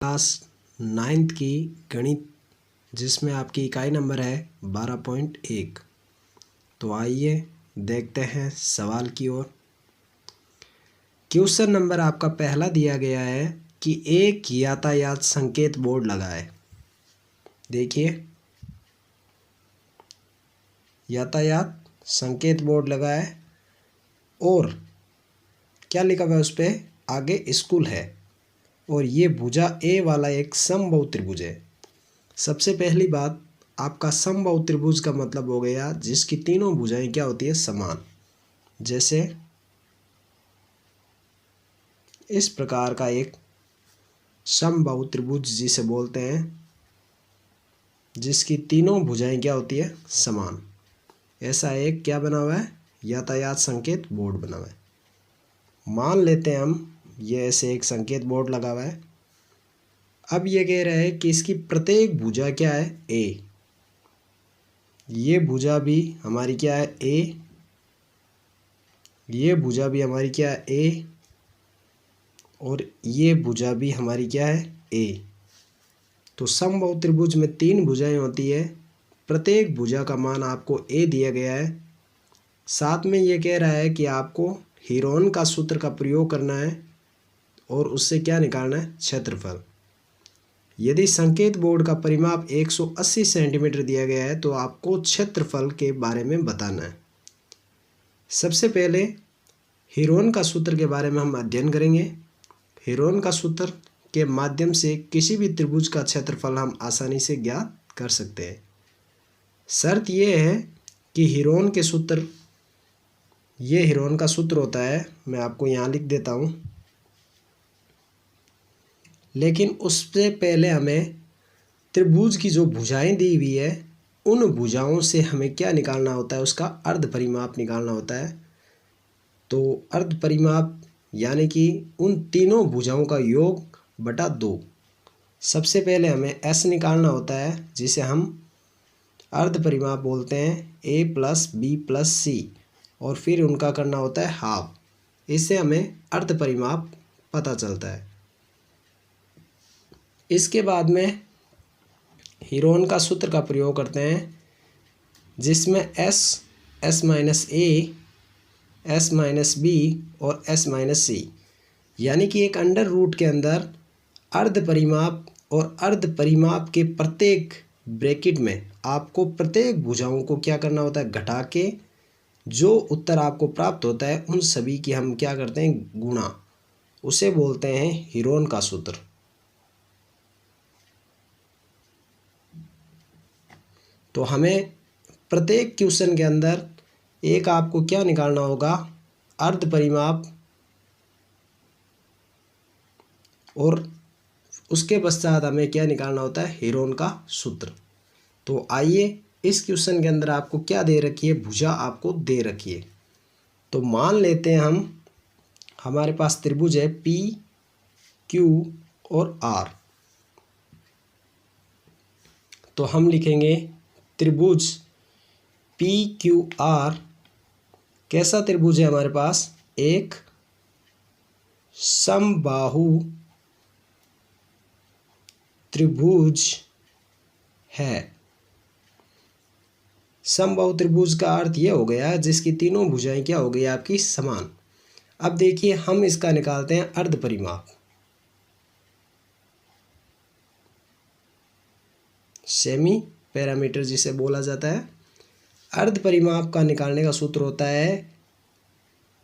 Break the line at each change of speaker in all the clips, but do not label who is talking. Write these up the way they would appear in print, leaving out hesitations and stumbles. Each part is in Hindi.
क्लास 9th की गणित जिसमें आपकी इकाई नंबर है 12.1। तो आइए देखते हैं सवाल की ओर। क्वेश्चन नंबर आपका पहला दिया गया है कि एक यातायात संकेत बोर्ड लगाए। देखिए, यातायात संकेत बोर्ड लगाए और क्या लिखा हुआ है उस पर, आगे स्कूल है और ये भुजा ए वाला एक समबाहु त्रिभुज है। सबसे पहली बात, आपका समबाहु त्रिभुज का मतलब हो गया जिसकी तीनों भुजाएं क्या होती है, समान। जैसे इस प्रकार का एक समबाहु त्रिभुज जिसे बोलते हैं, जिसकी तीनों भुजाएं क्या होती है, समान। ऐसा एक क्या बना हुआ है, यातायात संकेत बोर्ड बना हुआ है। मान लेते हैं हम ये ऐसे एक संकेत बोर्ड लगा हुआ है। अब ये कह रहा है कि इसकी प्रत्येक भुजा क्या है, ए। ये भुजा भी हमारी क्या है, ए। ये भुजा भी हमारी क्या है, ए। और ये भुजा भी हमारी क्या है, ए। तो समबाहु त्रिभुज में 3 भुजाएं होती है। प्रत्येक भुजा का मान आपको ए दिया गया है। साथ में ये कह रहा है कि आपको हीरोन का सूत्र का प्रयोग करना है और उससे क्या निकालना है, क्षेत्रफल। यदि संकेत बोर्ड का परिमाप 180 सेंटीमीटर दिया गया है तो आपको क्षेत्रफल के बारे में बताना है। सबसे पहले हीरोन का सूत्र के बारे में हम अध्ययन करेंगे। हीरोन का सूत्र के माध्यम से किसी भी त्रिभुज का क्षेत्रफल हम आसानी से ज्ञात कर सकते हैं। शर्त यह है कि हीरोन के सूत्र, ये हीरोन का सूत्र होता है, मैं आपको यहाँ लिख देता हूँ। लेकिन उससे पहले हमें त्रिभुज की जो भुजाएं दी हुई है उन भुजाओं से हमें क्या निकालना होता है, उसका अर्ध परिमाप निकालना होता है। तो अर्ध परिमाप यानी कि उन तीनों भुजाओं का योग बटा 2। सबसे पहले हमें s निकालना होता है जिसे हम अर्ध परिमाप बोलते हैं, a प्लस बी प्लस सी, और फिर उनका करना होता है हाफ। इससे हमें अर्ध परिमाप पता चलता है। इसके बाद में हीरोन का सूत्र का प्रयोग करते हैं जिसमें s, s माइनस ए, s माइनस बी और s माइनस सी, यानी कि एक अंडर रूट के अंदर अर्ध परिमाप और अर्ध परिमाप के प्रत्येक ब्रैकेट में आपको प्रत्येक भुजाओं को क्या करना होता है, घटा के जो उत्तर आपको प्राप्त होता है उन सभी की हम क्या करते हैं, गुणा। उसे बोलते हैं हीरोन का सूत्र। तो हमें प्रत्येक क्वेश्चन के अंदर एक आपको क्या निकालना होगा, अर्ध परिमाप, और उसके पश्चात हमें क्या निकालना होता है, हीरोन का सूत्र। तो आइए, इस क्वेश्चन के अंदर आपको क्या दे रखी है, भुजा आपको दे रखी है। तो मान लेते हैं हमारे पास त्रिभुज है पी, क्यू और आर। तो हम लिखेंगे त्रिभुज पी क्यू आर कैसा त्रिभुज है हमारे पास, एक समबाहु त्रिभुज है। समबाहु त्रिभुज का अर्थ यह हो गया जिसकी तीनों भुजाएं क्या हो गई, आपकी समान। अब देखिए, हम इसका निकालते हैं अर्ध परिमाप। सेमी पैरामीटर जिसे बोला जाता है। अर्ध परिमाप का निकालने का सूत्र होता है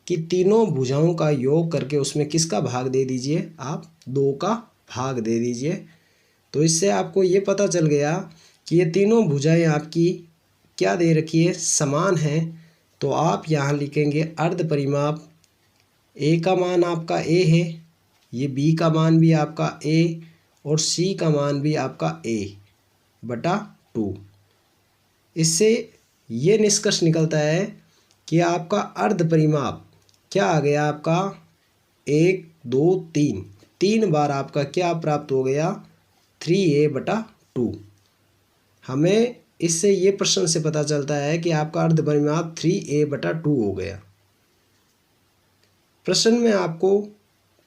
कि तीनों भुजाओं का योग करके उसमें किसका भाग दे दीजिए, आप 2 का भाग दे दीजिए। तो इससे आपको ये पता चल गया कि ये तीनों भुजाएं आपकी क्या दे रखी है, समान है। तो आप यहाँ लिखेंगे अर्ध परिमाप, ए का मान आपका ए है, ये बी का मान भी आपका ए और सी का मान भी आपका ए बटा 2। इससे ये निष्कर्ष निकलता है कि आपका अर्ध परिमाप क्या आ गया, आपका 1 2 3, 3 बार आपका क्या प्राप्त हो गया, 3a बटा 2। हमें इससे ये प्रश्न से पता चलता है कि आपका अर्ध परिमाप 3a बटा 2 हो गया। प्रश्न में आपको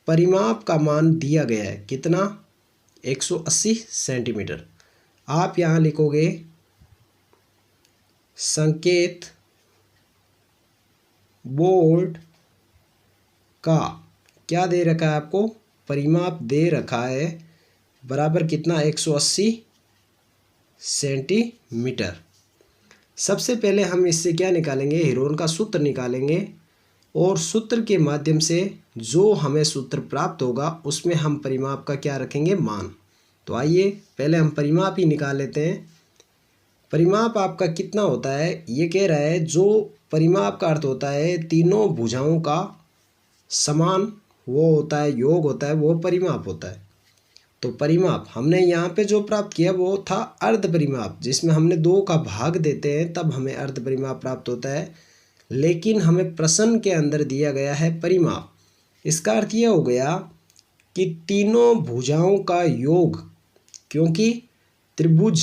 परिमाप का मान दिया गया है कितना, 180 सेंटीमीटर। आप यहाँ लिखोगे संकेत बोर्ड का क्या दे रखा है आपको, परिमाप दे रखा है, बराबर कितना, 180 सेंटीमीटर। सबसे पहले हम इससे क्या निकालेंगे, हीरोन का सूत्र निकालेंगे, और सूत्र के माध्यम से जो हमें सूत्र प्राप्त होगा उसमें हम परिमाप का क्या रखेंगे, मान। तो आइए पहले हम परिमाप ही निकाल लेते हैं। परिमाप आपका कितना होता है, ये कह रहा है जो परिमाप का अर्थ होता है तीनों भुजाओं का समान वो होता है, योग होता है, वो परिमाप होता है। तो परिमाप हमने यहाँ पे जो प्राप्त किया वो था अर्ध परिमाप, जिसमें हमने 2 का भाग देते हैं तब हमें अर्ध परिमाप प्राप्त होता है। लेकिन हमें प्रश्न के अंदर दिया गया है परिमाप। इसका अर्थ यह हो गया कि तीनों भुजाओं का योग, क्योंकि त्रिभुज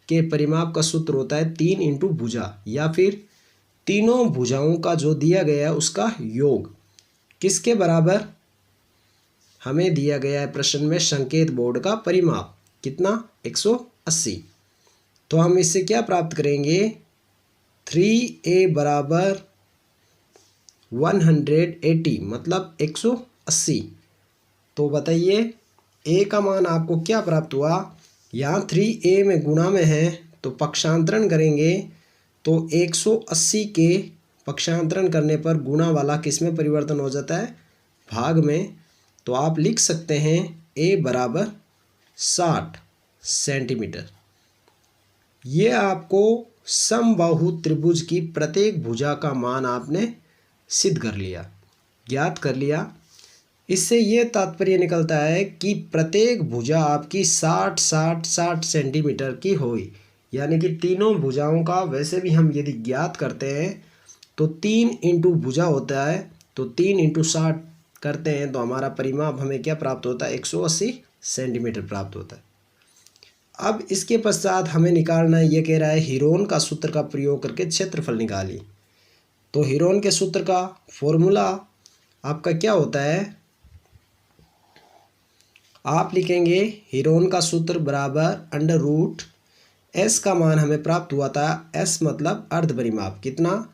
के परिमाप का सूत्र होता है 3 इंटू भुजा, या फिर तीनों भुजाओं का जो दिया गया है उसका योग किसके बराबर, हमें दिया गया है प्रश्न में संकेत बोर्ड का परिमाप कितना, 180। तो हम इससे क्या प्राप्त करेंगे, 3a बराबर 180 मतलब 180। तो बताइए a का मान आपको क्या प्राप्त हुआ, यहाँ 3a में गुणा में है तो पक्षांतरण करेंगे तो 180 के पक्षांतरण करने पर गुणा वाला किस में परिवर्तन हो जाता है, भाग में। तो आप लिख सकते हैं a बराबर 60 सेंटीमीटर। ये आपको समबाहु त्रिभुज की प्रत्येक भुजा का मान आपने सिद्ध कर लिया, ज्ञात कर लिया। इससे ये तात्पर्य निकलता है कि प्रत्येक भुजा आपकी 60 सेंटीमीटर की हुई, यानी कि तीनों भुजाओं का वैसे भी हम यदि ज्ञात करते हैं तो 3 इंटू भुजा होता है, तो 3 इंटू 60 करते हैं तो हमारा परिमाप हमें क्या प्राप्त होता है, 180 सेंटीमीटर प्राप्त होता है। अब इसके पश्चात हमें निकालना है, ये कह रहा है हीरोन का सूत्र का प्रयोग करके क्षेत्रफल निकालिए। तो हीरोन के सूत्र का फॉर्मूला आपका क्या होता है, आप लिखेंगे हीरोन का सूत्र बराबर अंडर रूट एस का मान हमें प्राप्त हुआ था, एस मतलब अर्ध परिमाप कितना,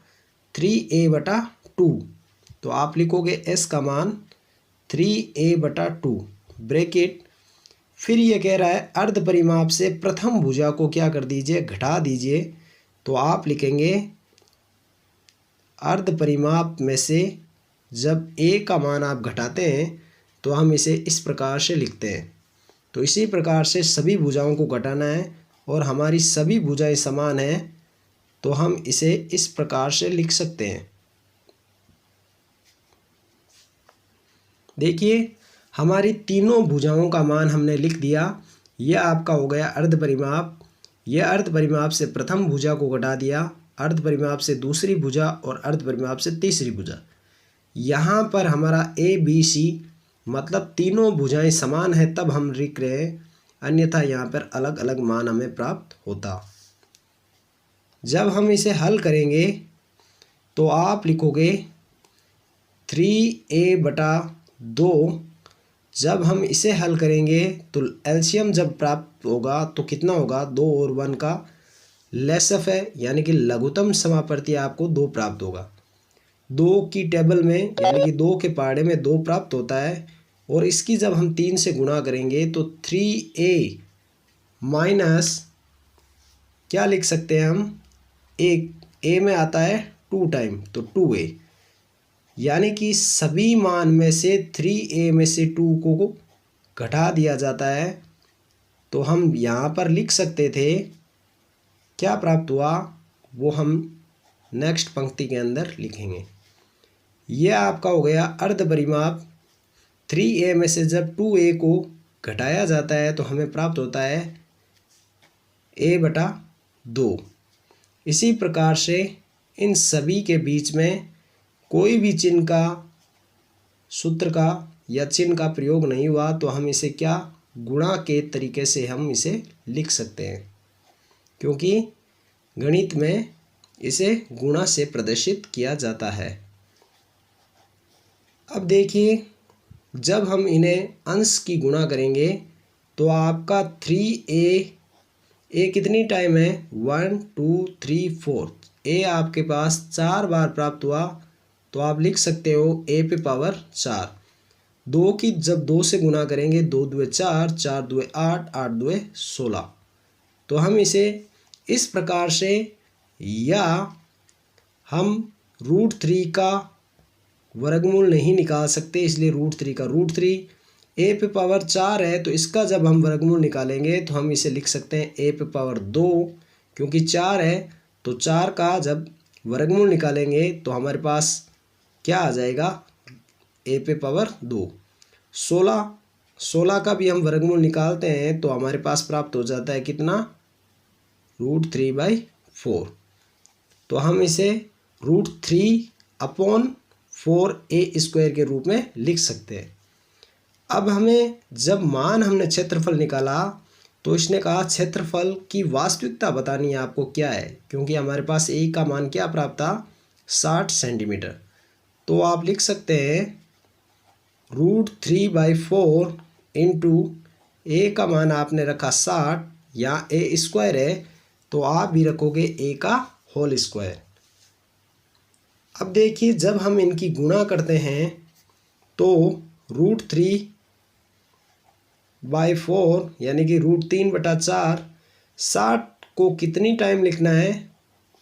3a/2। तो आप लिखोगे एस का मान 3a/2 ब्रैकेट, फिर ये कह रहा है अर्ध परिमाप से प्रथम भुजा को क्या कर दीजिए, घटा दीजिए। तो आप लिखेंगे अर्ध परिमाप में से जब a का मान आप घटाते हैं तो हम इसे इस प्रकार से लिखते हैं। तो इसी प्रकार से सभी भुजाओं को घटाना है और हमारी सभी भुजाएं समान हैं तो हम इसे इस प्रकार से लिख सकते हैं। देखिए हमारी तीनों भुजाओं का मान हमने लिख दिया। यह आपका हो गया अर्ध परिमाप। यह अर्ध परिमाप से प्रथम भुजा को घटा दिया, अर्ध परिमाप से दूसरी भुजा और अर्ध परिमाप से तीसरी भुजा। यहाँ पर हमारा ए बी सी मतलब तीनों भुजाएं समान है तब हम लिख रहे हैं, अन्यथा यहाँ पर अलग अलग मान हमें प्राप्त होता। जब हम इसे हल करेंगे तो आप लिखोगे 3a/2। जब हम इसे हल करेंगे तो एलसीएम जब प्राप्त होगा तो कितना होगा, 2 और 1 का लेसफ है, यानी कि लघुत्तम समापत्ति आपको 2 प्राप्त होगा। 2 की टेबल में यानी कि 2 के पहाड़े में 2 प्राप्त होता है, और इसकी जब हम 3 से गुणा करेंगे तो 3a माइनस क्या लिख सकते हैं हम, a में आता है 2 टाइम तो 2a, यानी कि सभी मान में से 3a में से 2 को घटा दिया जाता है। तो हम यहाँ पर लिख सकते थे, क्या प्राप्त हुआ वो हम नेक्स्ट पंक्ति के अंदर लिखेंगे। यह आपका हो गया अर्ध परिमाप। 3a में से जब 2a को घटाया जाता है तो हमें प्राप्त होता है a/2। इसी प्रकार से इन सभी के बीच में कोई भी चिन्ह का, सूत्र का या चिन्ह का प्रयोग नहीं हुआ तो हम इसे क्या, गुणा के तरीके से हम इसे लिख सकते हैं, क्योंकि गणित में इसे गुणा से प्रदर्शित किया जाता है। अब देखिए जब हम इन्हें अंश की गुणा करेंगे तो आपका 3a कितनी टाइम है 1 2 3 4 a आपके पास 4 बार प्राप्त हुआ, तो आप लिख सकते हो a पे पावर 4। 2 की जब 2 से गुना करेंगे 2 दुए 4, 4 दुए 8, 8 दुए 16। तो हम इसे इस प्रकार से, या हम √3 का वर्गमूल नहीं निकाल सकते, इसलिए √3 का √3 a पे पावर 4 है, तो इसका जब हम वर्गमूल निकालेंगे तो हम इसे लिख सकते हैं a पे पावर 2, क्योंकि 4 है तो 4 का जब वर्गमूल निकालेंगे तो हमारे पास क्या आ जाएगा a पे पावर 2। 16 का भी हम वर्गमूल निकालते हैं तो हमारे पास प्राप्त हो जाता है कितना √3/4। तो हम इसे √3/4a² के रूप में लिख सकते हैं। अब हमें जब मान हमने क्षेत्रफल निकाला तो इसने कहा क्षेत्रफल की वास्तविकता बतानी है आपको क्या है, क्योंकि हमारे पास a का मान क्या प्राप्त था 60 सेंटीमीटर। तो आप लिख सकते हैं √3/4 इंटू a का मान आपने रखा 60, या a² है तो आप भी रखोगे a का होल स्क्वायर। अब देखिए जब हम इनकी गुणा करते हैं तो √3/4 यानी कि √3/4, 60 को कितनी टाइम लिखना है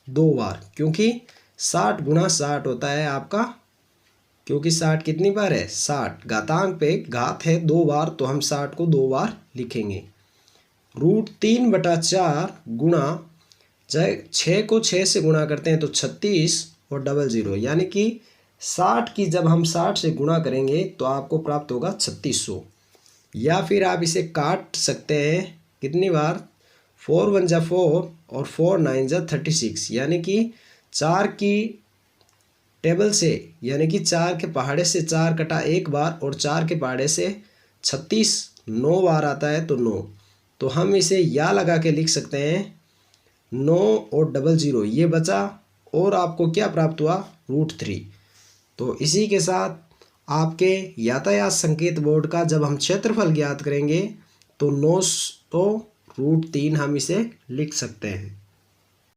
2 बार, क्योंकि 60 गुणा 60 होता है आपका, क्योंकि 60 कितनी बार है 60 घातांक पे घात है 2 बार, तो हम 60 को 2 बार लिखेंगे। √3/4 गुणा 6 को 6 से गुणा करते हैं तो 36 और 00, यानी कि 60 की जब हम 60 से गुणा करेंगे तो आपको प्राप्त होगा 3600। या फिर आप इसे काट सकते हैं कितनी बार 4 1 जा 4 और 4 9 जा 36, यानी कि 4 की टेबल से, यानी कि 4 के पहाड़े से 4 कटा 1 बार और 4 के पहाड़े से 36 9 बार आता है तो 9। तो हम इसे या लगा के लिख सकते हैं 9 और 00 ये बचा, और आपको क्या प्राप्त हुआ √3। तो इसी के साथ आपके यातायात संकेत बोर्ड का जब हम क्षेत्रफल ज्ञात करेंगे तो 9 तो √3 हम इसे लिख सकते हैं।